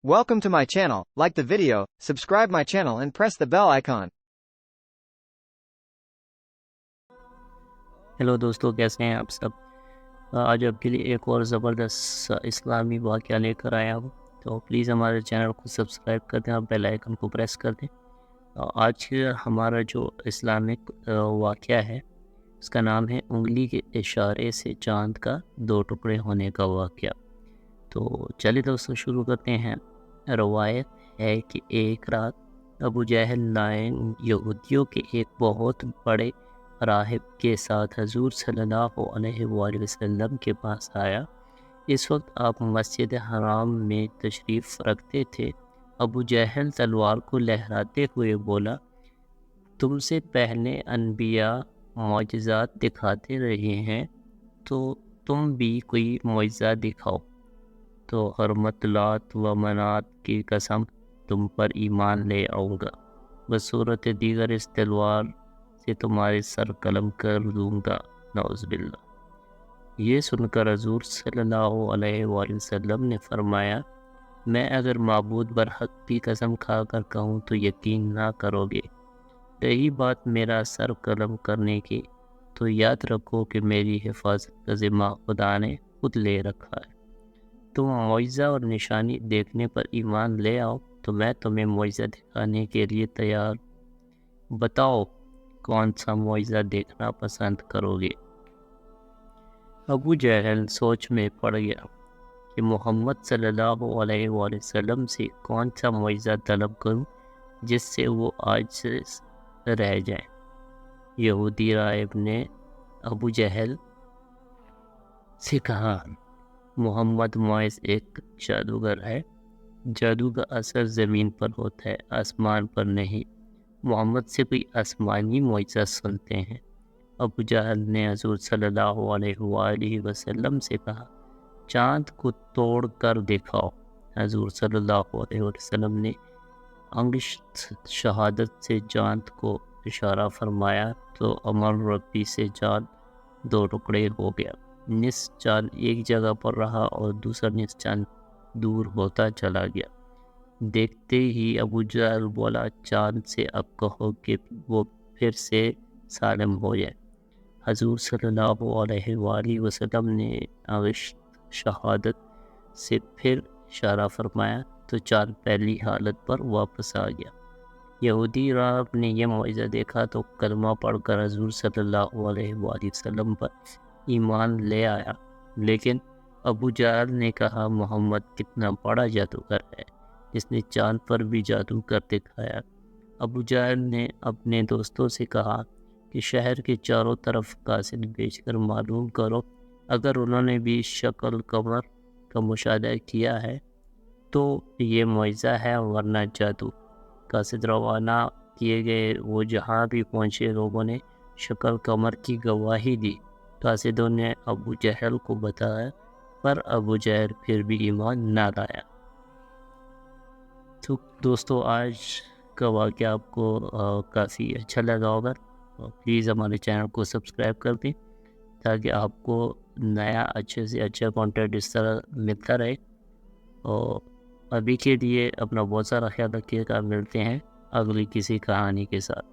Welcome to my channel. Like the video, subscribe my channel and press the bell icon. Hello दोस्तों, कैसे हैं आप सब। आज आपके लिए एक और ज़बरदस्त इस्लामी वाक़या लेकर आया हूँ। तो प्लीज़ हमारे चैनल को सब्सक्राइब कर दें और बेल आइकन को प्रेस कर दें। आज हमारा जो इस्लामिक वाक़या है उसका नाम है उंगली के इशारे से चाँद का दो टुकड़े होने का वाक़या। तो चलिए दोस्तों शुरू करते हैं। रवायत है कि एक रात अबू जहल लाइन यहूदियों के एक बहुत बड़े राहिब के साथ हजूर सल्लल्लाहु अलैहि वसल्लम के पास आया। इस वक्त आप मस्जिद हराम में तशरीफ़ रखते थे। अबू जहल तलवार को लहराते हुए बोला, तुमसे पहले अनबिया मौजज़ात दिखाते रहे हैं, तो तुम भी कोई मौजज़ा दिखाओ। तो हरमत लात व मनात की कसम, तुम पर ईमान ले आऊँगा। बसूरत दीगर इस तलवार से तुम्हारे सर कलम कर दूँगा। नौज़ुबिल्लाह। ये सुनकर हज़ूर सल्लल्लाहु अलैहि वसल्लम ने फरमाया, मैं अगर माबूद बरहक की कसम खा कर कहूँ तो यकीन ना करोगे। रही बात मेरा सर कलम करने की, तो याद रखो कि मेरी हिफाजत का ज़िम्मा खुदा ने खुद ले रखा है। तुम मुआज़ा और निशानी देखने पर ईमान ले आओ तो मैं तुम्हें मुआज़ा दिखाने के लिए तैयार। बताओ कौन सा मुआज़ा देखना पसंद करोगे। अबू जहल सोच में पड़ गया कि मोहम्मद सल्लल्लाहु अलैहि वसल्लम से कौन सा मुआज़ा तलब करूं जिससे वो आज से रह जाए। यहूदी राहिब ने अबू जहल से कहा, मोहम्मद मुइज़ एक जादूगर है। जादू का असर ज़मीन पर होता है, आसमान पर नहीं। मोहम्मद से कोई आसमानी मुइज़ा सुनते हैं। अबू जहल ने हज़ूर सल्लल्लाहु अलैहि वसल्लम से कहा, चाँद को तोड़ कर दिखाओ। हज़ूर सल्लल्लाहु अलैहि वसल्लम ने अंगुश्त शहादत से चाँद को इशारा फरमाया तो अमर रब्बी से चाँद दो टुकड़े हो गया। निस्फ चाँद एक जगह पर रहा और दूसरा निस्फ चाँद दूर होता चला गया। देखते ही अबू जहल बोला, चाँद से अब कहो कि वो फिर से सालिम हो जाए। हज़ूर सल्लल्लाहु अलैहि वसल्लम ने अंगुश्त शहादत से फिर इशारा फरमाया तो चाँद पहली हालत पर वापस आ गया। यहूदी राहिब ने यह मुआज़ा देखा तो कलमा पढ़कर हज़ूर सल्लल्लाहु अलैहि वसल्लम पर ईमान ले आया। लेकिन अबू जहल ने कहा, मोहम्मद कितना बड़ा जादूगर है, इसने चाँद पर भी जादू कर दिखाया। अबू जहल ने अपने दोस्तों से कहा कि शहर के चारों तरफ कासिद बेचकर मालूम करो, अगर उन्होंने भी शक्ल कमर का मुशाहिदा किया है तो ये मुआज़ा है वरना जादू। कासिद रवाना किए गए। वो जहाँ भी पहुँचे लोगों ने शक्ल कमर की गवाही दी। कासिदों ने अबू जहल को बताया, पर अबू जहल फिर भी ईमान ना लाया। तो दोस्तों, आज का वाक़या आपको काफ़ी अच्छा लगा होगा। प्लीज़ हमारे चैनल को सब्सक्राइब कर दें ताकि आपको नया अच्छे से अच्छा कंटेंट इस तरह मिलता रहे। और अभी के लिए अपना बहुत सारा ख्याल रखिएगा। मिलते हैं अगली किसी कहानी के साथ।